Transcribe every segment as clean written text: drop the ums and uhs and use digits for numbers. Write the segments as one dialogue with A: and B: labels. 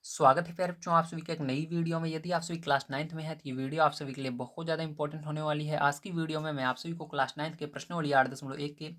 A: स्वागत है प्यारे बच्चों आप सभी का एक नई वीडियो में। यदि आप सभी क्लास 9th में है तो ये वीडियो आप सभी के लिए बहुत ज़्यादा इंपॉर्टेंट होने वाली है। आज की वीडियो में मैं आप सभी को क्लास 9th के प्रश्नावली 8.1 के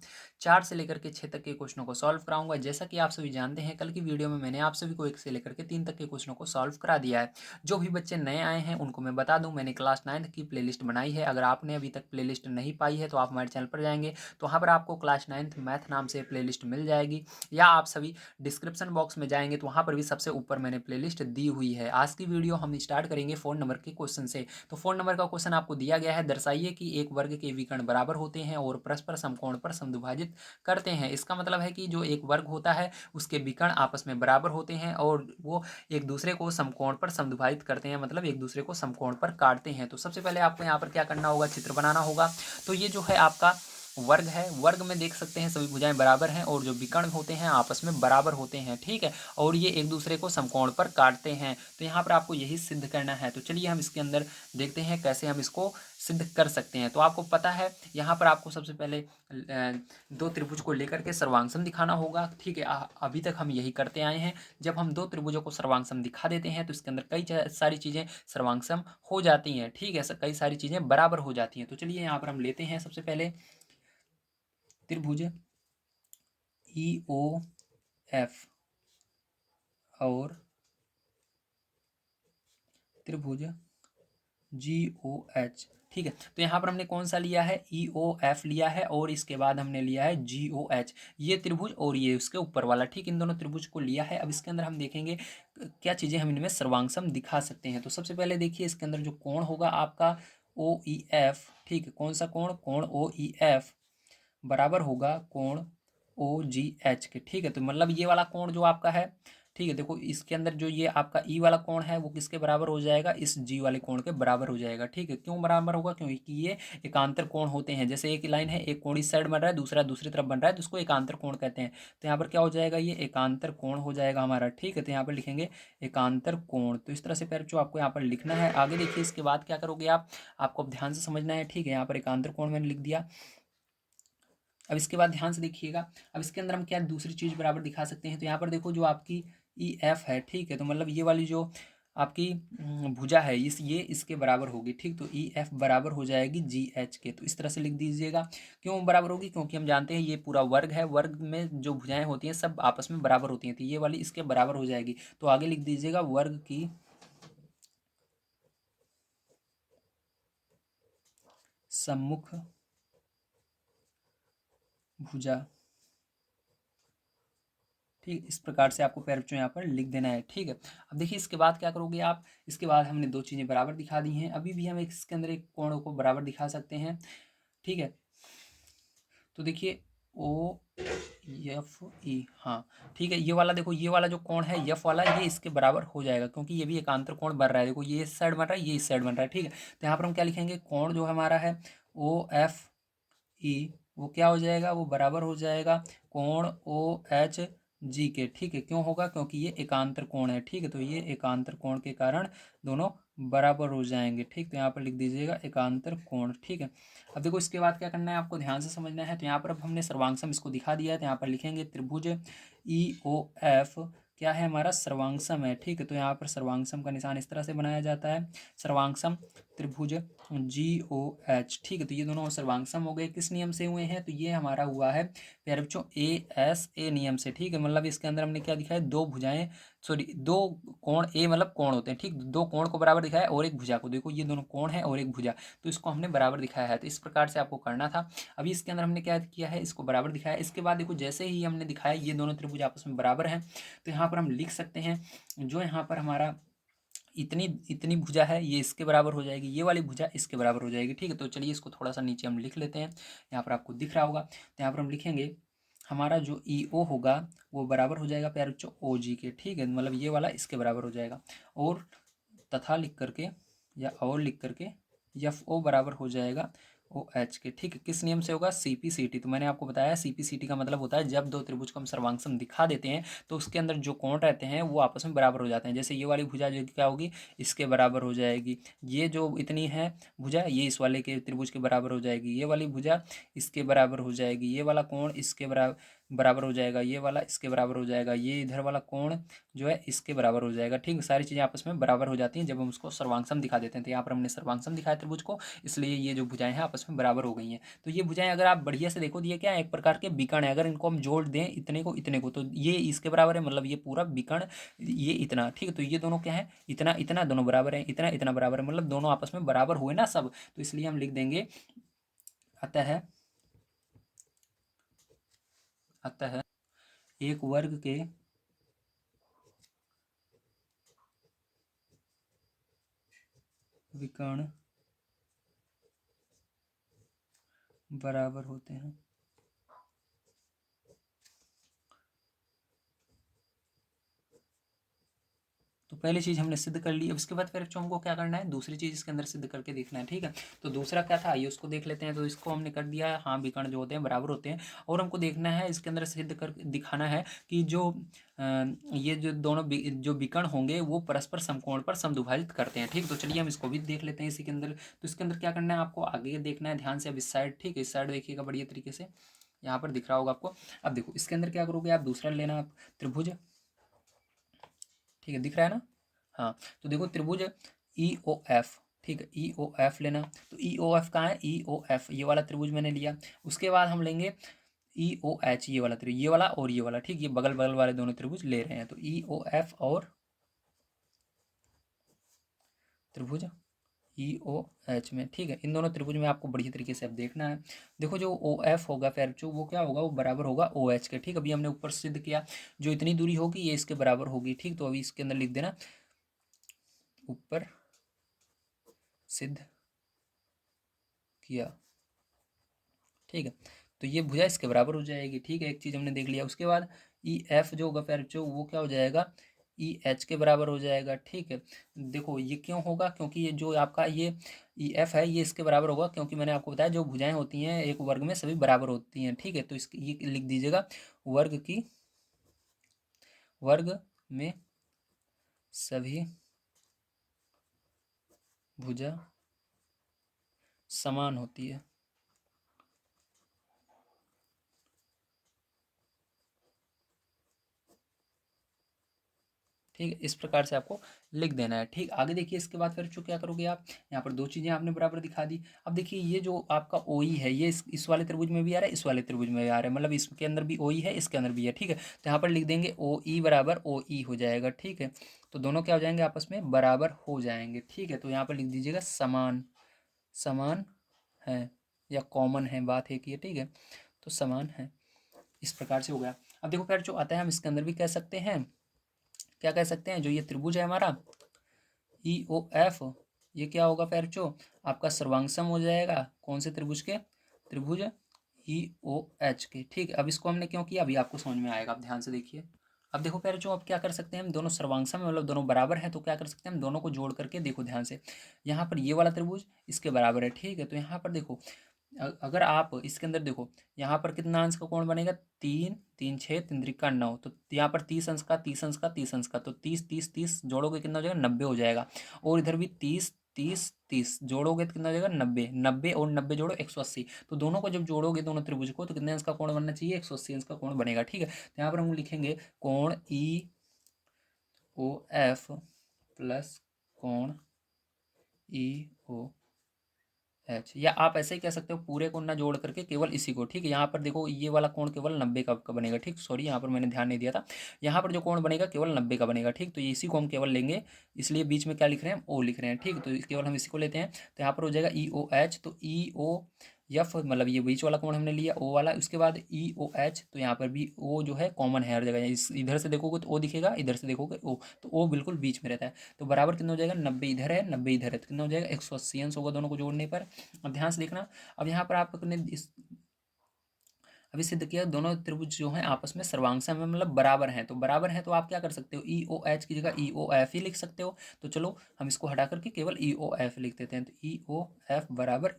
A: 4 से लेकर के 6 तक के क्वेश्चनों को सॉल्व कराऊंगा। जैसा कि आप सभी जानते हैं, कल की वीडियो में मैंने आप सभी को 1 से लेकर के 3 तक के क्वेश्चनों को सॉल्व करा दिया है। जो भी बच्चे नए आए हैं उनको मैं बता दूँ, मैंने क्लास 9th की प्ले बनाई है। अगर आपने अभी तक प्ले नहीं पाई है तो आप हमारे चैनल पर जाएंगे तो वहाँ पर आपको क्लास 9th मैथ नाम से प्ले मिल जाएगी, या आप सभी डिस्क्रिप्शन बॉक्स में जाएंगे तो वहाँ पर भी सबसे ऊपर मैंने प्लेलिस्ट दी हुई है। आज की वीडियो हम स्टार्ट करेंगे 4 नंबर के क्वेश्चन से। तो 4 नंबर का क्वेश्चन आपको दिया गया है, दर्शाइए कि एक वर्ग के विकर्ण बराबर होते हैं और परस्पर समकोण पर समद्विभाजित करते हैं। इसका मतलब है कि जो एक वर्ग होता है उसके विकर्ण आपस में बराबर होते हैं और वो एक दूसरे को समकोण पर समद्विभाजित करते हैं, मतलब एक दूसरे को समकोण पर काटते हैं। तो सबसे पहले आपको यहाँ पर क्या करना होगा, चित्र बनाना होगा। तो ये जो है आपका वर्ग है, वर्ग में देख सकते हैं सभी भुजाएं बराबर हैं और जो विकर्ण होते हैं आपस में बराबर होते हैं, ठीक है। और ये एक दूसरे को समकोण पर काटते हैं। तो यहाँ पर आपको यही सिद्ध करना है। तो चलिए हम इसके अंदर देखते हैं कैसे हम इसको सिद्ध कर सकते हैं। तो आपको पता है यहाँ पर आपको सबसे पहले दो त्रिभुज को लेकर के सर्वांगसम दिखाना होगा, ठीक है। अभी तक हम यही करते आए हैं। जब हम दो त्रिभुजों को सर्वांगसम दिखा देते हैं तो इसके अंदर कई सारी चीज़ें सर्वांगसम हो जाती हैं, ठीक है। कई सारी चीज़ें बराबर हो जाती हैं। तो चलिए यहाँ पर हम लेते हैं सबसे पहले त्रिभुज ई ओ एफ और त्रिभुज जी ओ एच, ठीक है। तो यहाँ पर हमने कौन सा लिया है, ई ओ एफ लिया है और इसके बाद हमने लिया है जी ओ एच, ये त्रिभुज और ये उसके ऊपर वाला, ठीक। इन दोनों त्रिभुज को लिया है। अब इसके अंदर हम देखेंगे क्या चीज़ें हम इनमें सर्वांगसम दिखा सकते हैं। तो सबसे पहले देखिए इसके अंदर जो कोण होगा आपका ओ ई एफ, ठीक है। कौन सा कोण, कोण ओ ई एफ बराबर होगा कोण ओ जी एच के, ठीक है। तो मतलब ये वाला कोण जो आपका है, ठीक है। देखो इसके अंदर जो ये आपका ई वाला कोण है वो किसके बराबर हो जाएगा, इस जी वाले कोण के बराबर हो जाएगा, ठीक है। क्यों बराबर होगा, क्योंकि ये एकांतर कोण होते हैं। जैसे एक लाइन है, एक कोण इस साइड बन रहा है, दूसरा दूसरी तरफ बन रहा है, तो उसको एकांतर कोण कहते हैं। तो यहाँ पर क्या हो जाएगा, ये एकांतर कोण हो जाएगा हमारा, ठीक है। तो यहाँ पर लिखेंगे एकांतर कोण। तो इस तरह से पैर जो आपको यहाँ पर लिखना है। आगे देखिए इसके बाद क्या करोगे आप, आपको अब ध्यान से समझना है, ठीक है। यहाँ पर एकांतर कोण मैंने लिख दिया। अब इसके बाद ध्यान से देखिएगा, अब इसके अंदर हम क्या दूसरी चीज़ बराबर दिखा सकते हैं। तो यहाँ पर देखो जो आपकी ई एफ है, ठीक है। तो मतलब ये वाली जो आपकी भुजा है ये इसके बराबर होगी, ठीक। तो ई एफ बराबर हो जाएगी जी एच के। तो इस तरह से लिख दीजिएगा। क्यों बराबर होगी, क्योंकि हम जानते हैं ये पूरा वर्ग है, वर्ग में जो भुजाएं होती हैं सब आपस में बराबर होती हैं। तो ये वाली इसके बराबर हो जाएगी। तो आगे लिख दीजिएगा वर्ग की सम्मुख भुजा, ठीक। इस प्रकार से आपको पैर बच्चों यहाँ पर लिख देना है, ठीक है। अब देखिए इसके बाद क्या करोगे आप, इसके बाद हमने दो चीज़ें बराबर दिखा दी हैं। अभी भी हम इसके अंदर एक कोण को बराबर दिखा सकते हैं, ठीक है। तो देखिए ओ एफ ई, हाँ ठीक है। ये वाला देखो, ये वाला जो कोण है एफ वाला, ये इसके बराबर हो जाएगा क्योंकि ये भी एकांतर कोण बन रहा है। देखो ये इस साइड बन रहा है, ये इस साइड बन रहा है, ठीक है। तो यहाँ पर हम क्या लिखेंगे, कोण जो हमारा है ओ एफ ई, वो क्या हो जाएगा, वो बराबर हो जाएगा कोण ओ एच जी के, ठीक है। क्यों होगा, क्योंकि ये एकांतर कोण है, ठीक है। तो ये एकांतर कोण के कारण दोनों बराबर हो जाएंगे, ठीक। तो यहाँ पर लिख दीजिएगा एकांतर कोण, ठीक है। अब देखो इसके बाद क्या करना है, आपको ध्यान से समझना है। तो यहाँ पर अब हमने सर्वांगसम इसको दिखा दिया है। तो यहाँ पर लिखेंगे त्रिभुज ई ओ एफ क्या है हमारा, सर्वांगसम है, ठीक है। तो यहाँ पर सर्वांगसम का निशान इस तरह से बनाया जाता है, सर्वांगसम त्रिभुज जी ओ एच, ठीक है। तो ये दोनों सर्वांगसम हो गए, किस नियम से हुए हैं, तो ये हमारा हुआ है प्यारे बच्चों ए एस ए नियम से, ठीक है। मतलब इसके अंदर हमने क्या दिखाया, दो भुजाएं, सॉरी दो कोण, ए मतलब कोण होते हैं, ठीक। दो कोण को बराबर दिखाया और एक भुजा को, देखो ये दोनों कोण है और एक भुजा, तो इसको हमने बराबर दिखाया है। तो इस प्रकार से आपको करना था। अभी इसके अंदर हमने क्या किया है, इसको बराबर दिखाया। इसके बाद देखो जैसे ही हमने दिखाया ये दोनों त्रिभुज आपस में बराबर हैं, तो यहाँ पर हम लिख सकते हैं जो यहाँ पर हमारा इतनी इतनी भुजा है ये इसके बराबर हो जाएगी, ये वाली भुजा इसके बराबर हो जाएगी, ठीक है। तो चलिए इसको थोड़ा सा नीचे हम लिख लेते हैं। यहाँ पर आपको दिख रहा होगा। तो यहाँ पर हम लिखेंगे हमारा जो ई ओ होगा वो बराबर हो जाएगा प्यारे बच्चों ओ जी के, ठीक है। मतलब ये वाला इसके बराबर हो जाएगा। और तथा लिख करके या और लिख करके एफ ओ बराबर हो जाएगा ओ एच के, ठीक है। किस नियम से होगा, सी पी सी टी। तो मैंने आपको बताया सी पी सी टी का मतलब होता है जब दो त्रिभुज को हम सर्वांगसम दिखा देते हैं तो उसके अंदर जो कोण रहते हैं वो आपस में बराबर हो जाते हैं। जैसे ये वाली भुजा जो क्या होगी, इसके बराबर हो जाएगी। ये जो इतनी है भुजा, ये इस वाले के त्रिभुज के बराबर हो जाएगी। ये वाली भुजा इसके बराबर हो जाएगी। ये वाला कोण इसके बराबर, बराबर हो जाएगा ये वाला, इसके बराबर हो जाएगा ये इधर वाला कोण जो है इसके बराबर हो जाएगा। ठीक, सारी चीज़ें आपस में बराबर हो जाती हैं जब हम उसको सर्वांगसम दिखा देते हैं। तो यहाँ पर हमने सर्वांगसम दिखाया त्रिभुज को, इसलिए ये जो भुजाएं हैं आपस में बराबर हो गई हैं। तो ये भुजाएं अगर आप बढ़िया से देखो, ये क्या है, एक प्रकार के विकर्ण है। अगर इनको हम जोड़ दें इतने को तो ये इसके बराबर है, मतलब ये पूरा विकर्ण ये इतना। ठीक है, तो ये दोनों क्या है, इतना इतना दोनों बराबर है, इतना इतना बराबर है, मतलब दोनों आपस में बराबर हुए ना सब। तो इसलिए हम लिख देंगे अतः अतः एक वर्ग के विकर्ण बराबर होते हैं। तो पहली चीज़ हमने सिद्ध कर ली। अब इसके बाद फिर हमको क्या करना है, दूसरी चीज़ इसके अंदर सिद्ध करके देखना है। ठीक है, तो दूसरा क्या था ये उसको देख लेते हैं। तो इसको हमने कर दिया, हाँ विकर्ण जो होते हैं बराबर होते हैं। और हमको देखना है इसके अंदर सिद्ध कर दिखाना है कि ये जो दोनों जो विकर्ण होंगे वो परस्पर समकोण पर समद्विभाजित करते हैं। ठीक, तो चलिए हम इसको भी देख लेते हैं इसी के अंदर। तो इसके अंदर क्या करना है, आपको आगे देखना है ध्यान से। अब इस साइड, ठीक है, इस साइड देखिएगा बढ़िया तरीके से, यहाँ पर दिख रहा होगा आपको। अब देखो इसके अंदर क्या करोगे आप, दूसरा लेना आप त्रिभुज। ठीक है, दिख रहा है ना। हाँ, तो देखो त्रिभुज ई ओ एफ। ठीक है, ई ओ एफ लेना। तो ई ओ एफ कहाँ है, ई ओ एफ ये वाला त्रिभुज मैंने लिया। उसके बाद हम लेंगे ई ओ एच ये वाला त्रिभुज, ये वाला और ये वाला। ठीक, ये बगल बगल वाले दोनों त्रिभुज ले रहे हैं। तो ई ओ एफ और त्रिभुज ई ओ एच में। ठीक है, इन दोनों त्रिभुज में आपको बढ़िया तरीके से अब देखना है। देखो जो ओ एफ होगा फिर जो वो क्या होगा, वो बराबर होगा ओ एच के। ठीक, अभी हमने ऊपर सिद्ध किया जो इतनी दूरी होगी ये इसके बराबर होगी। ठीक, तो अभी इसके अंदर लिख देना ऊपर सिद्ध किया। ठीक है, तो ये भुजा इसके बराबर हो जाएगी। ठीक है, एक चीज़ हमने देख लिया। उसके बाद ई एफ जो होगा फिर जो वो क्या हो जाएगा, ई एच के बराबर हो जाएगा। ठीक है, देखो ये क्यों होगा, क्योंकि ये जो आपका ये ई एफ है ये इसके बराबर होगा, क्योंकि मैंने आपको बताया जो भुजाएं होती हैं एक वर्ग में सभी बराबर होती हैं। ठीक है, तो इसकी ये लिख दीजिएगा, वर्ग में सभी भुजा समान होती है। ठीक है, इस प्रकार से आपको लिख देना है। ठीक, आगे देखिए इसके बाद फिर जो क्या करोगे आप, यहाँ पर दो चीज़ें आपने बराबर दिखा दी। अब देखिए ये जो आपका ओ ई है ये इस वाले त्रिभुज में भी आ रहा है, इस वाले त्रिभुज में भी आ रहा है, मतलब इसके अंदर भी ओ ई है, इसके अंदर भी है। ठीक है, तो यहाँ पर लिख देंगे ओ ई बराबर ओ ई हो जाएगा। ठीक है, तो दोनों क्या हो जाएंगे, आपस में बराबर हो जाएंगे। ठीक है, तो यहाँ पर लिख दीजिएगा समान, समान है या कॉमन है, बात है कि ये। ठीक है, तो समान है, इस प्रकार से हो गया। अब देखो फिर जो आता है हम इसके अंदर भी कह सकते हैं, क्या कह सकते हैं, जो ये त्रिभुज है हमारा ई ओ एफ, ये क्या होगा फिर जो आपका सर्वांगसम हो जाएगा कौन से त्रिभुज के, त्रिभुज ई ओ एच के। ठीक है, अब इसको हमने क्यों किया अभी आपको समझ में आएगा, आप ध्यान से देखिए। अब देखो फिर जो अब क्या कर सकते हैं हम, दोनों सर्वांगसम है मतलब दोनों बराबर है, तो क्या कर सकते हैं हम दोनों को जोड़ करके, देखो ध्यान से, यहाँ पर ये वाला त्रिभुज इसके बराबर है। ठीक है, तो यहाँ पर देखो अगर आप इसके अंदर देखो यहाँ पर कितना अंश का कोण बनेगा, तीन तीन छः तीन त्रिका नौ, तो यहाँ पर 30 अंश का 30 अंश का 30 अंश का, तो 30 30 30 जोड़ोगे कितना हो जाएगा, 90 हो जाएगा। और इधर भी 30 30 30 जोड़ोगे तो कितना हो जाएगा, 90 90 और 90 जोड़ो 180। तो दोनों को जब जोड़ोगे दोनों त्रिभुज को तो कितने अंश का कोण बनना चाहिए, 180 अंश का कोण बनेगा। ठीक है, तो यहाँ पर हम लिखेंगे कोण ई ओ एफ प्लस कोण ई ओ एच, या आप ऐसे ही कह सकते हो पूरे को ना जोड़ करके केवल इसी को। ठीक है, यहाँ पर देखो ये वाला कोण केवल 90 का बनेगा। ठीक, सॉरी यहाँ पर मैंने ध्यान नहीं दिया था, यहाँ पर जो कोण बनेगा केवल 90 का बनेगा। ठीक, तो ये इसी को हम केवल लेंगे, इसलिए बीच में क्या लिख रहे हैं, ओ लिख रहे हैं। ठीक, तो केवल हम इसी को लेते हैं। तो यहाँ पर हो जाएगा ई ओ एच, तो ई ओ एफ मतलब ये बीच वाला कोण हमने लिया ओ वाला, उसके बाद ई ओ एच, तो यहाँ पर भी ओ जो है कॉमन है हर जगह, इस इधर से देखोगे तो ओ दिखेगा, इधर से देखोगे ओ, तो ओ बिल्कुल बीच में रहता है। तो बराबर कितना हो जाएगा, 90 इधर है 90 इधर है, तो कितना हो जाएगा, 180 अंश होगा दोनों को जोड़ने पर। अब ध्यान से देखना, अब यहाँ पर आपने इस अभी सिद्ध किया दोनों त्रिभुज जो हैं आपस में सर्वांगसम है, मतलब बराबर हैं। तो बराबर हैं तो आप क्या कर सकते हो, ई ओ एच की जगह ई ओ एफ ही लिख सकते हो। तो चलो हम इसको हटा करके केवल ई ओ एफ लिख देते हैं। तो ई ओ एफ बराबर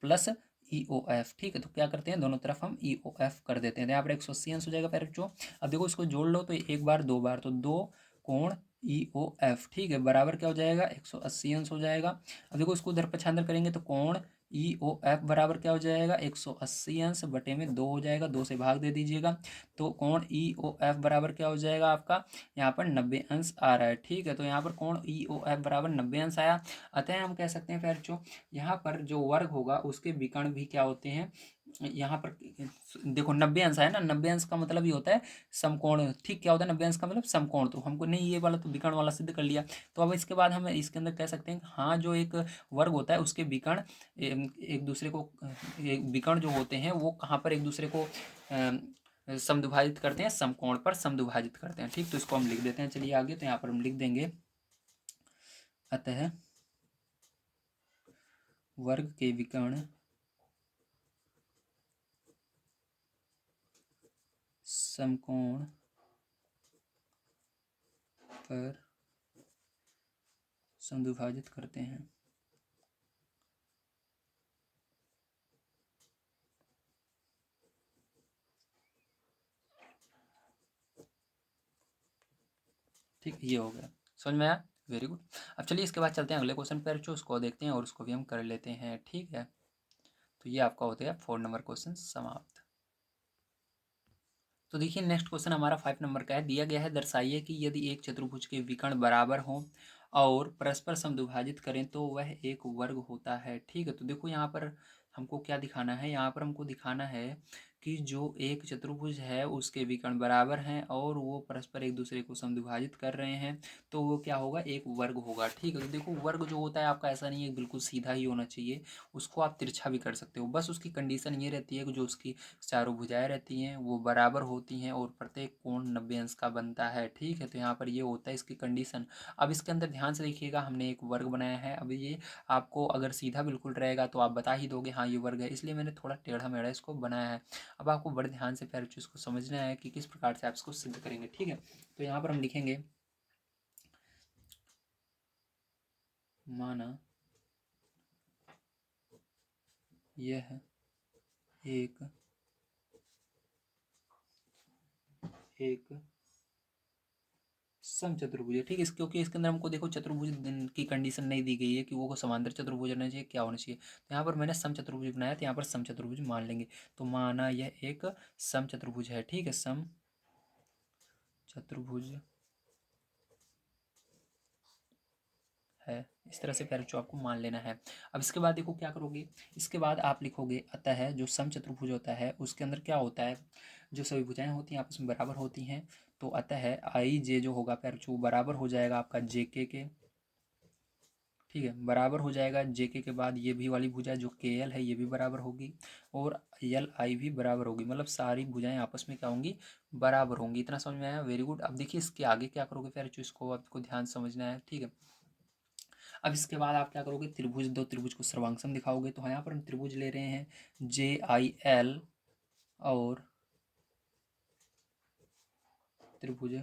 A: प्लस ई ओ एफ। ठीक है, तो क्या करते हैं दोनों तरफ हम ई ओ एफ कर देते हैं। तो यहाँ पर 180 अंश हो जाएगा फिर जो, अब देखो इसको जोड़ लो तो एक बार दो बार, तो दो कोण ई ओ एफ। ठीक है, बराबर क्या हो जाएगा, 180 अंश हो जाएगा। अब देखो इसको उधर पछांदर करेंगे तो कोण ई ओ एफ बराबर क्या हो जाएगा 180 अंश बटे में 2 हो जाएगा, 2 से भाग दे दीजिएगा। तो कोण ई ओ एफ बराबर क्या हो जाएगा आपका यहाँ पर 90 अंश आ रहा है। ठीक है, तो यहाँ पर कोण ई ओ एफ बराबर 90 अंश आया। अतः हम कह सकते हैं फिर जो यहाँ पर जो वर्ग होगा उसके विकर्ण भी क्या होते हैं, यहाँ पर देखो 90 अंश है ना, 90 अंश का मतलब ये होता है समकोण। ठीक, क्या होता है 90 अंश का मतलब समकोण। तो हमको नहीं ये वाला तो विकर्ण वाला सिद्ध कर लिया। तो अब इसके बाद हम इसके अंदर कह सकते हैं हाँ जो एक वर्ग होता है उसके विकर्ण एक दूसरे को एक विकर्ण जो होते हैं वो कहाँ पर एक दूसरे को समद्विभाजित करते हैं, समकोण पर समद्विभाजित करते हैं। ठीक, तो इसको हम लिख देते हैं। चलिए आगे, तो यहाँ पर हम लिख देंगे अतः वर्ग के विकर्ण समकोण पर समद्विभाजित करते हैं। ठीक, ये हो गया, समझ में आया, वेरी गुड। अब चलिए इसके बाद चलते हैं अगले क्वेश्चन पर जो उसको देखते हैं और उसको भी हम कर लेते हैं। ठीक है, तो ये आपका होता है 4 नंबर क्वेश्चन समाप्त। तो देखिए नेक्स्ट क्वेश्चन हमारा 5 नंबर का है। दिया गया है दर्शाइए कि यदि एक चतुर्भुज के विकर्ण बराबर हों और परस्पर समद्विभाजित करें तो वह एक वर्ग होता है। ठीक है, तो देखो यहाँ पर हमको क्या दिखाना है, यहाँ पर हमको दिखाना है कि जो एक चतुर्भुज है उसके विकर्ण बराबर हैं और वो परस्पर एक दूसरे को समद्विभाजित कर रहे हैं, तो वो क्या होगा, एक वर्ग होगा। ठीक है, तो देखो वर्ग जो होता है आपका ऐसा नहीं है बिल्कुल सीधा ही होना चाहिए, उसको आप तिरछा भी कर सकते हो। बस उसकी कंडीशन ये रहती है कि जो उसकी चारों भुजाएं रहती हैं वो बराबर होती हैं और प्रत्येक कोण 90 अंश का बनता है। ठीक है, तो यहाँ पर ये होता है इसकी कंडीशन। अब इसके अंदर ध्यान से देखिएगा, हमने एक वर्ग बनाया है। अब ये आपको अगर सीधा बिल्कुल रहेगा तो आप बता ही दोगे हाँ ये वर्ग है, इसलिए मैंने थोड़ा टेढ़ा मेढ़ा इसको बनाया है। अब आपको बड़े ध्यान से प्यारे चीज़ को समझना है कि किस प्रकार से आप इसको सिद्ध करेंगे। ठीक है, तो यहाँ पर हम लिखेंगे माना यह एक एक समचतुर्भुज है। ठीक है, क्योंकि इसके अंदर हमको देखो चतुर्भुज की कंडीशन नहीं दी गई है कि वो समांतर चतुर्भुज होना चाहिए, क्या होना चाहिए। तो यहाँ पर मैंने समचतुर्भुज बनाया, तो यहाँ पर समचतुर्भुज मान लेंगे। तो माना यह एक समचतुर्भुज है। ठीक है, समचतुर्भुज है, इस तरह से प्यारे आपको मान लेना है। अब इसके बाद देखो क्या करोगे, इसके बाद आप लिखोगे अतः जो समचतुर्भुज होता है उसके अंदर क्या होता है, जो सभी भुजाएं होती हैं आपस में बराबर होती हैं। तो अतः आई जे जो होगा प्यारे बराबर हो जाएगा आपका जे के। ठीक है, बराबर हो जाएगा जेके के बाद ये भी वाली भुजा जो के एल है ये भी बराबर होगी और यल आई भी बराबर होगी, मतलब सारी भुजाएं आपस में क्या होंगी, बराबर होंगी। इतना समझ में आया, वेरी गुड। अब देखिए इसके आगे क्या करोगे फिर, इसको आपको ध्यान समझना है। ठीक है, अब इसके बाद आप क्या करोगे, त्रिभुज दो त्रिभुज को सर्वांगसम दिखाओगे। तो यहाँ पर हम त्रिभुज ले रहे हैं जे आई एल और त्रिभुज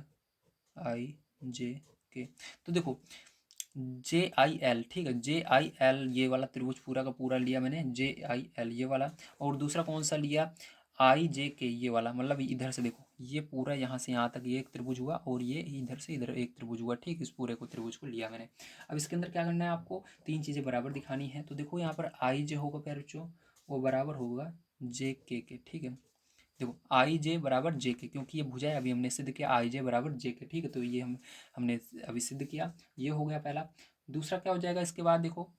A: आई जे के। तो देखो जे आई एल, ठीक है, जे आई एल ये वाला त्रिभुज पूरा का पूरा लिया मैंने, जे आई एल ये वाला। और दूसरा कौन सा लिया, आई जे के ये वाला, मतलब इधर से देखो ये पूरा यहाँ से यहाँ तक ये एक त्रिभुज हुआ और ये इधर से इधर एक त्रिभुज हुआ। ठीक, इस पूरे को त्रिभुज को लिया मैंने। अब इसके अंदर क्या करना है, आपको तीन चीज़ें बराबर दिखानी है। तो देखो यहाँ पर आई जे होगा प्यारे बच्चों, वो बराबर होगा जे के। ठीक है, देखो आई जे बराबर जे के, क्योंकि ये भुजा है, अभी हमने सिद्ध किया आई जे बराबर जे के। ठीक है, तो ये हमने अभी सिद्ध किया, ये हो गया पहला। दूसरा क्या हो जाएगा इसके बाद, देखो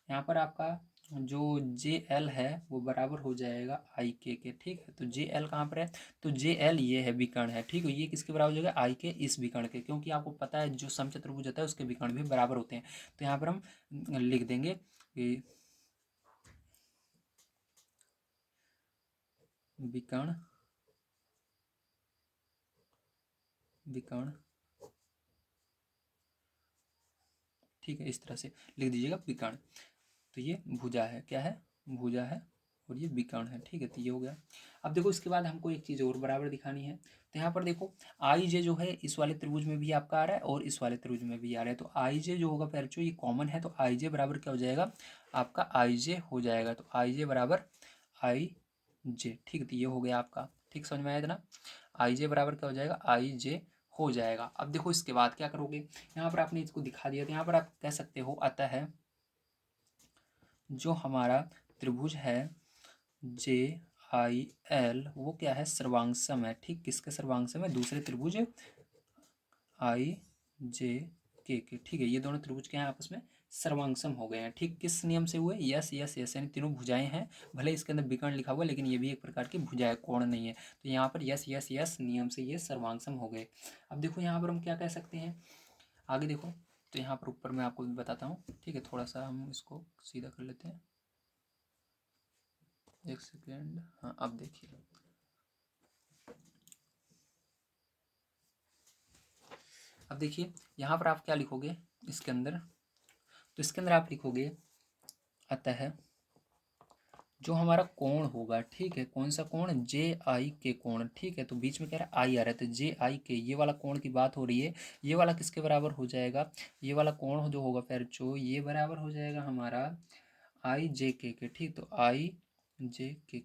A: यहाँ पर आपका जो जे एल है वो बराबर हो जाएगा आई के। ठीक है, तो जे एल कहाँ पर है, तो जे एल ये है विकर्ण है। ठीक है, ये किसके बराबर हो जाएगा, आई के इस विकर्ण के, क्योंकि आपको पता है जो समचतुर्भुज होता है उसके विकर्ण भी बराबर होते हैं। तो यहाँ पर हम लिख देंगे कि विकर्ण विकर्ण ठीक है, इस तरह से लिख दीजिएगा विकर्ण। तो ये भुजा है, क्या है, भुजा है और ये विकर्ण है। ठीक है, तो ये हो गया। अब देखो इसके बाद हमको एक चीज़ और बराबर दिखानी है। तो यहाँ पर देखो आई जे जो है इस वाले त्रिभुज में भी आपका आ रहा है और इस वाले त्रिभुज में भी आ रहा है। तो आई जे जो होगा पैरचो ये कॉमन है, तो आई जे बराबर क्या हो जाएगा, आपका आई जे हो जाएगा। तो आई जे बराबर आई जे। ठीक है, तो ये हो गया आपका। ठीक, समझ में आया इतना, आई जे बराबर क्या हो जाएगा, आई जे हो जाएगा। अब देखो इसके बाद क्या करोगे, यहाँ पर आपने इसको दिखा दिया, तो यहाँ पर आप कह सकते हो अतः जो हमारा त्रिभुज है जे आई एल वो क्या है, सर्वांगसम है। ठीक, किसके सर्वांगसम है, दूसरे त्रिभुज आई जे के। ठीक है, ये दोनों त्रिभुज क्या हैं, आपस में सर्वांगसम हो गए हैं। ठीक, किस नियम से हुए, यस यस यस, यानी तीनों भुजाएं हैं। भले इसके अंदर विकर्ण लिखा हुआ है लेकिन ये भी एक प्रकार की भुजा है, कोण नहीं है। तो यहाँ पर यस यस यस नियम से ये सर्वांगसम हो गए। अब देखो यहाँ पर हम क्या कह सकते हैं, आगे देखो। तो यहाँ पर ऊपर मैं आपको बताता हूँ। ठीक है, थोड़ा सा हम इसको सीधा कर लेते हैं, एक सेकेंड। हाँ, अब देखिए, अब देखिए यहाँ पर आप क्या लिखोगे इसके अंदर। तो इसके अंदर आप लिखोगे अतः जो हमारा कोण होगा, ठीक है, कौन सा कोण, जे आई के कोण। ठीक है, तो बीच में कह रहा है आई आ रहा है, तो जे आई के, ये वाला कोण की बात हो रही है। ये वाला किसके बराबर हो जाएगा, ये वाला कोण जो होगा फिर जो ये बराबर हो जाएगा हमारा आई जे के। ठीक, तो आई जे के।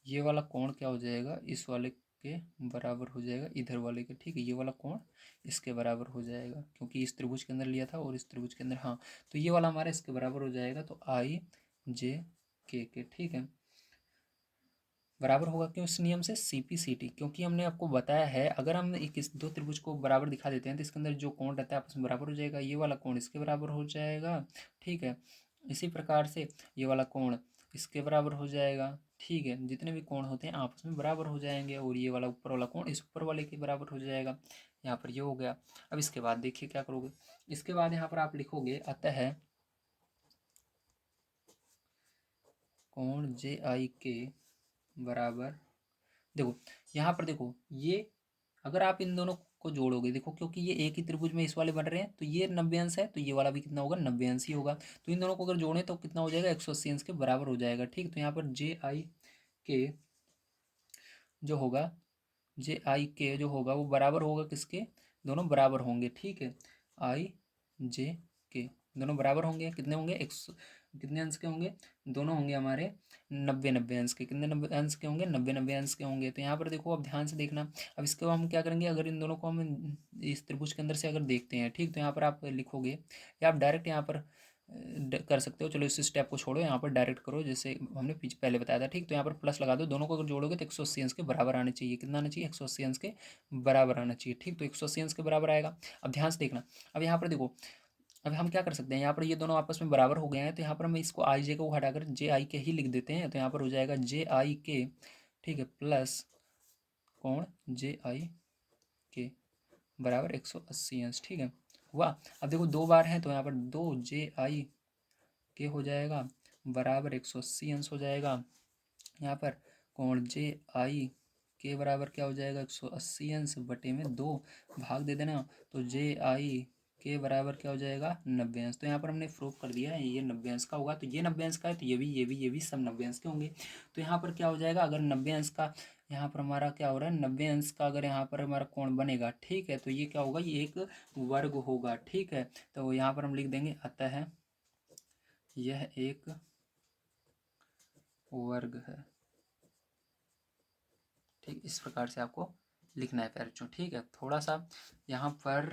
A: ये वाला कोण क्या हो जाएगा, इस वाले के बराबर हो जाएगा, इधर वाले के। ठीक है, ये वाला कोण इसके बराबर हो जाएगा, क्योंकि इस त्रिभुज के अंदर लिया था और इस त्रिभुज के अंदर, हाँ। तो ये वाला हमारा इसके बराबर हो जाएगा, तो आई जे के। ठीक है, बराबर होगा क्यों, इस नियम से, सीपी सीटी, क्योंकि हमने आपको बताया है अगर हम एक इस दो त्रिभुज को बराबर दिखा देते हैं तो इसके अंदर जो कोण रहता है आपस में बराबर हो जाएगा। ये वाला कोण इसके बराबर हो जाएगा। ठीक है, इसी प्रकार से ये वाला कोण इसके बराबर हो जाएगा। ठीक है, जितने भी कोण होते हैं आपस में बराबर हो जाएंगे, और ये वाला ऊपर वाला कोण इस ऊपर वाले के बराबर हो जाएगा। यहाँ पर ये हो गया। अब इसके बाद देखिए क्या करोगे, इसके बाद यहाँ पर आप लिखोगे अतः कोण जे आई के बराबर, देखो यहाँ पर देखो, ये अगर आप इन दोनों को जोड़ोगे, देखो क्योंकि ये एक ही त्रिभुज में इस वाले बन रहे हैं, तो ये 90 अंश है, तो ये वाला भी कितना होगा, 90 अंश ही होगा। तो इन दोनों को अगर जोड़ें तो कितना हो जाएगा, 180 अंश के बराबर हो जाएगा। ठीक, तो यहाँ पर जे आई के जो होगा, जे आई के जो होगा वो बराबर होगा किसके, दोनों बराबर होंगे। ठीक है, आई जे के दोनों बराबर होंगे, कितने होंगे, कितने अंश के होंगे, दोनों होंगे हमारे 90 अंश के। कितने 90 अंश के होंगे, 90 अंश के होंगे। तो यहाँ पर देखो, अब ध्यान से देखना। अब इसको हम क्या करेंगे, अगर इन दोनों को हम इस त्रिभुज के अंदर से अगर देखते हैं, ठीक, तो यहाँ पर आप लिखोगे या आप डायरेक्ट यहाँ पर कर सकते हो। चलो इस स्टेप को छोड़ो, यहाँ पर डायरेक्ट करो जैसे हमने पीछे पहले बताया था। ठीक, तो यहाँ पर प्लस लगा दो, दोनों को अगर जोड़ोगे तो 180 अंश के बराबर आने चाहिए। कितना आना चाहिए, 180 अंश के बराबर आना चाहिए। ठीक, तो 180 अंश के बराबर आएगा। अब ध्यान से देखना, अब यहाँ पर देखो, अब हम क्या कर सकते हैं, यहाँ पर ये दोनों आपस में बराबर हो गए हैं, तो यहाँ पर हम इसको आई जे को हटाकर जे आई के ही लिख देते हैं। तो यहाँ पर हो जाएगा जे आई के, ठीक है, प्लस कोण जे आई के बराबर 180 अंश। ठीक है, हुआ। अब देखो दो बार हैं तो यहाँ पर दो जे आई के हो जाएगा बराबर 180 अंश हो जाएगा। यहाँ पर कोण जे आई के बराबर क्या हो जाएगा, 180 अंश बटे में 2 भाग दे देना, तो जे आई के बराबर क्या हो जाएगा, 90 अंश। तो यहाँ पर हमने प्रूव कर दिया है ये 90 अंश का होगा। तो ये 90 अंश का है, तो ये भी सब 90 अंश के होंगे। तो यहाँ पर क्या हो जाएगा, अगर 90 अंश का यहाँ पर हमारा क्या हो रहा है, 90 अंश का अगर यहाँ पर हमारा कोण बनेगा, ठीक है, तो ये क्या होगा, ये एक वर्ग होगा। ठीक है, तो यहाँ पर हम लिख देंगे अतः यह एक वर्ग है। ठीक, इस प्रकार से आपको लिखना है प्यारे बच्चों। ठीक है, थोड़ा सा यहाँ पर,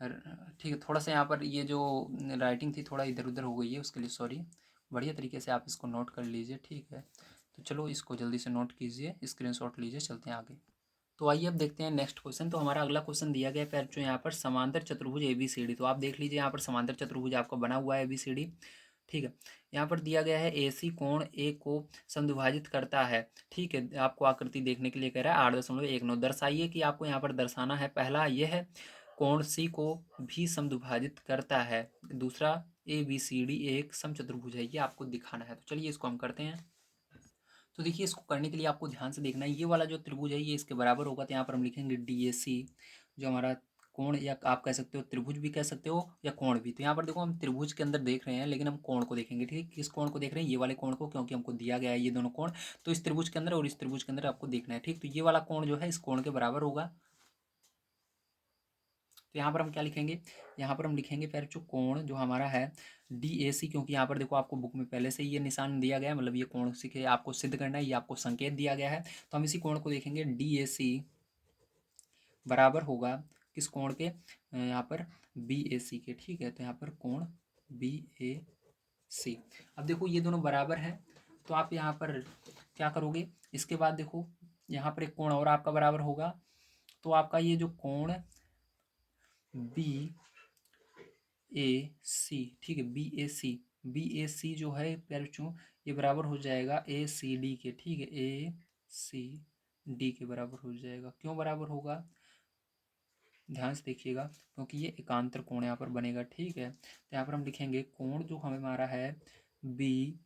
A: ठीक है, थोड़ा सा यहाँ पर ये जो राइटिंग थी थोड़ा इधर उधर हो गई है, उसके लिए सॉरी। बढ़िया तरीके से आप इसको नोट कर लीजिए। ठीक है, तो चलो इसको जल्दी से नोट कीजिए, स्क्रीनशॉट लीजिए, चलते हैं आगे। तो आइए अब देखते हैं नेक्स्ट क्वेश्चन। तो हमारा अगला क्वेश्चन दिया गया है प्यारे बच्चों यहाँ पर समांतर चतुर्भुज ABCD। तो आप देख लीजिए यहाँ पर समांतर चतुर्भुज आपका बना हुआ है ABCD। ठीक है, यहाँ पर दिया गया है AC कोण A को समद्विभाजित करता है। ठीक है, आपको आकृति देखने के लिए कह रहा है 8.19। दर्शाइए कि आपको यहाँ पर दर्शाना है, पहला यह कोण C को भी समद्विभाजित करता है, दूसरा ABCD एक समचतुर्भुज है, ये आपको दिखाना है। तो चलिए इसको हम करते हैं। तो देखिए इसको करने के लिए आपको ध्यान से देखना है, ये वाला जो त्रिभुज है ये इसके बराबर होगा, तो यहाँ पर हम लिखेंगे DAC जो हमारा कोण, या आप कह सकते हो त्रिभुज भी कह सकते हो या कोण भी। तो यहाँ पर देखो हम त्रिभुज के अंदर देख रहे हैं लेकिन हम कोण को देखेंगे। ठीक है, किस कोण को देख रहे हैं, ये वाले कोण को, क्योंकि हमको दिया गया है ये दोनों कोण। तो इस त्रिभुज के अंदर और इस त्रिभुज के अंदर आपको देखना है। ठीक, तो ये वाला कोण जो है इस कोण के बराबर होगा। तो यहाँ पर हम क्या लिखेंगे, यहाँ पर हम लिखेंगे फिर जो कोण जो हमारा है DAC, क्योंकि यहाँ पर देखो आपको बुक में पहले से ये निशान दिया गया है, मतलब ये कोण सीखे आपको सिद्ध करना है, ये आपको संकेत दिया गया है। तो हम इसी कोण को देखेंगे, DAC बराबर होगा किस कोण के, यहाँ पर BAC के, ठीक है। तो यहाँ पर कोण BAC। अब देखो ये दोनों बराबर है, तो आप यहाँ पर क्या करोगे, इसके बाद देखो यहाँ पर एक कोण और आपका बराबर होगा, तो आपका ये जो कोण BAC, ठीक है, BAC जो है प्यारे बच्चों, ये बराबर हो जाएगा ACD के, ठीक है, ACD के बराबर हो जाएगा। क्यों बराबर होगा, ध्यान से देखिएगा, क्योंकि ये एकांतर कोण यहाँ पर बनेगा, ठीक है। तो यहाँ पर हम लिखेंगे कोण जो हमें हमारा है BAC,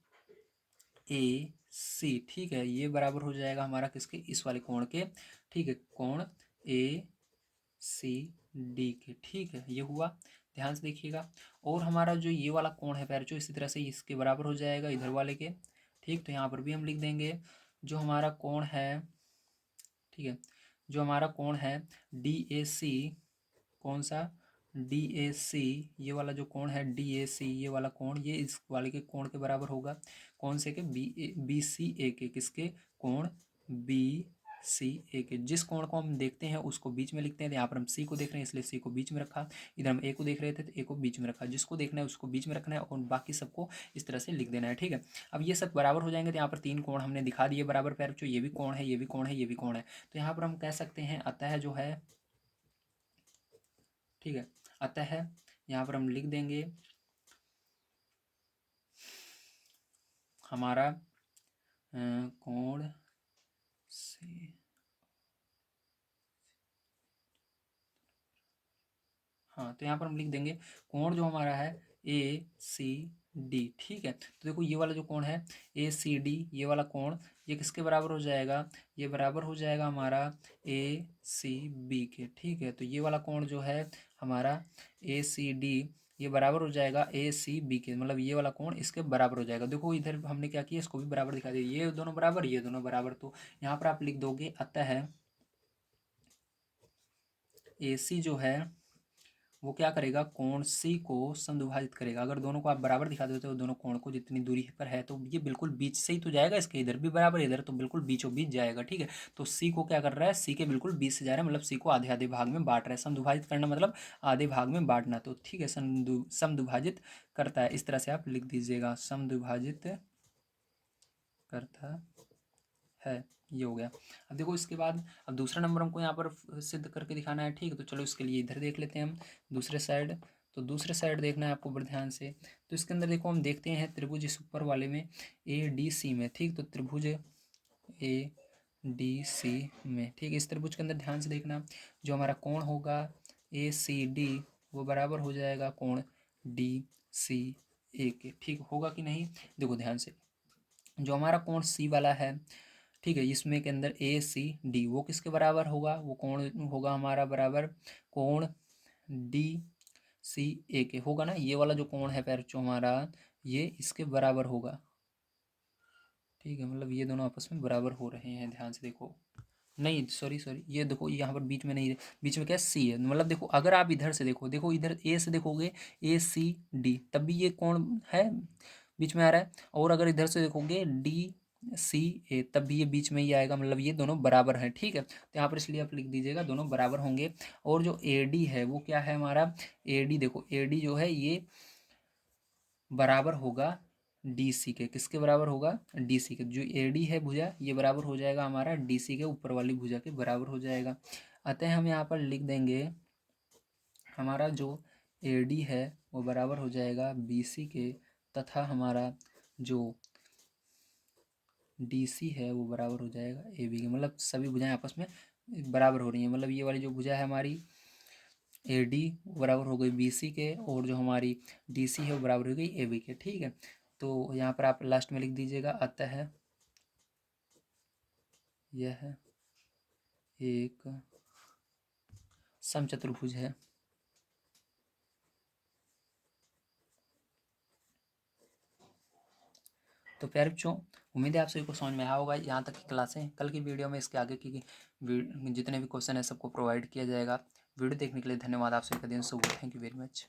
A: ठीक है, ये बराबर हो जाएगा हमारा किसके, इस वाले कोण के, ठीक है, कोण ACD के, ठीक है, ये हुआ। ध्यान से देखिएगा। और हमारा जो ये वाला कोण है प्यारे बच्चों, इसी तरह से इसके बराबर हो जाएगा इधर वाले के, ठीक। तो यहाँ पर भी हम लिख देंगे जो हमारा कोण है, ठीक है, जो हमारा कोण है DAC, कौन सा DAC, ये वाला जो कोण है DAC, ये वाला कोण, ये इस वाले के कोण के बराबर होगा, कौन से के, BCA के, किसके, कोण BCA के। जिस कोण को हम देखते हैं उसको बीच में लिखते हैं, यहाँ पर हम C को देख रहे हैं इसलिए C को बीच में रखा, इधर हम A को देख रहे थे तो A को बीच में रखा, जिसको देखना है उसको बीच में रखना है और बाकी सबको इस तरह से लिख देना है, ठीक है। अब ये सब बराबर हो जाएंगे, तो यहाँ पर 3 कोण हमने दिखा दिए बराबर प्यारे बच्चों, ये भी कोण है, ये भी कोण है, ये भी कोण है। तो यहाँ पर हम कह सकते हैं अतः जो है, ठीक है, अतः यहाँ पर हम लिख देंगे हमारा कोण से, हाँ, तो यहाँ पर हम लिख देंगे कोण जो हमारा है ACD, ठीक है। तो देखो ये वाला जो कोण है ACD, ये वाला कोण, ये किसके बराबर हो जाएगा, ये बराबर हो जाएगा हमारा ACB के, ठीक है। तो ये वाला कोण जो है हमारा ACD, ये बराबर हो जाएगा ACB के, मतलब ये वाला कोण इसके बराबर हो जाएगा। देखो इधर हमने क्या किया, इसको भी बराबर दिखा दिया, ये दोनों बराबर, ये दोनों बराबर। तो यहाँ पर आप लिख दोगे अतः AC जो है वो क्या करेगा, कोण C को समद्विभाजित करेगा। अगर दोनों को आप बराबर दिखा देते हो, दोनों कोण को जितनी दूरी पर है, तो ये बिल्कुल बीच से ही तो जाएगा, इसके इधर भी बराबर, इधर तो बिल्कुल बीचों बीच जाएगा, ठीक है। तो C को क्या कर रहा है, C के बिल्कुल बीच से जा रहा है, मतलब C को आधे आधे भाग में बांट रहा है। समद्विभाजित करना मतलब आधे भाग में बांटना, तो ठीक है, समद्विभाजित करता है, इस तरह से आप लिख दीजिएगा, समद्विभाजित करता है, ये हो गया। अब देखो इसके बाद अब दूसरा नंबर हमको यहाँ पर सिद्ध करके दिखाना है, ठीक है। तो चलो इसके लिए इधर देख लेते हैं हम दूसरे साइड। तो दूसरे साइड देखना है आपको बड़े ध्यान से। तो इसके अंदर देखो हम देखते हैं त्रिभुज इस ऊपर वाले में ADC में, ठीक। तो त्रिभुज ADC में, ठीक, इस त्रिभुज के अंदर ध्यान से देखना, जो हमारा कोण होगा ACD वो बराबर हो जाएगा कोण DCA के, ठीक होगा कि नहीं। देखो ध्यान से, जो हमारा कोण C वाला है, ठीक है, इसमें के अंदर ACD वो किसके बराबर होगा, वो कोण होगा हमारा बराबर कोण DCA के, होगा ना। ये वाला जो कोण है पैर जो हमारा, ये इसके बराबर होगा, ठीक है, मतलब ये दोनों आपस में बराबर हो रहे हैं। ध्यान से देखो, नहीं सॉरी सॉरी, ये देखो यहाँ पर बीच में नहीं है, बीच में क्या है, C है। मतलब देखो अगर आप इधर से देखो, देखो इधर A से देखोगे ACD, तब भी ये कोण है बीच में आ रहा है, और अगर इधर से देखोगे DCA तब भी ये बीच में ही आएगा, मतलब ये दोनों बराबर हैं, ठीक है। तो यहाँ पर इसलिए आप लिख दीजिएगा दोनों बराबर होंगे। और जो AD है वो क्या है हमारा, AD देखो, AD जो है ये बराबर होगा DC के, किसके बराबर होगा, DC के। जो AD है भुजा, ये बराबर हो जाएगा हमारा DC के ऊपर वाली भुजा के बराबर हो जाएगा। अतः हम यहाँ पर लिख देंगे हमारा जो AD है वो बराबर हो जाएगा BC के, तथा हमारा जो DC है वो बराबर हो जाएगा AB के। मतलब सभी भुजाएं आपस में बराबर हो रही हैं, मतलब ये वाली जो भुजा है हमारी AD बराबर हो गई BC के, और जो हमारी DC है वो बराबर हो गई AB के, ठीक है। तो यहाँ पर आप लास्ट में लिख दीजिएगा अतः यह एक समचतुर्भुज है। तो प्यारे बच्चों, उम्मीद है आप सभी को समझ में आया होगा। यहाँ तक की क्लासें, कल की वीडियो में इसके आगे की जितने भी क्वेश्चन है सबको प्रोवाइड किया जाएगा। वीडियो देखने के लिए धन्यवाद। आप सभी का दिन शुभ हो। Thank you very much.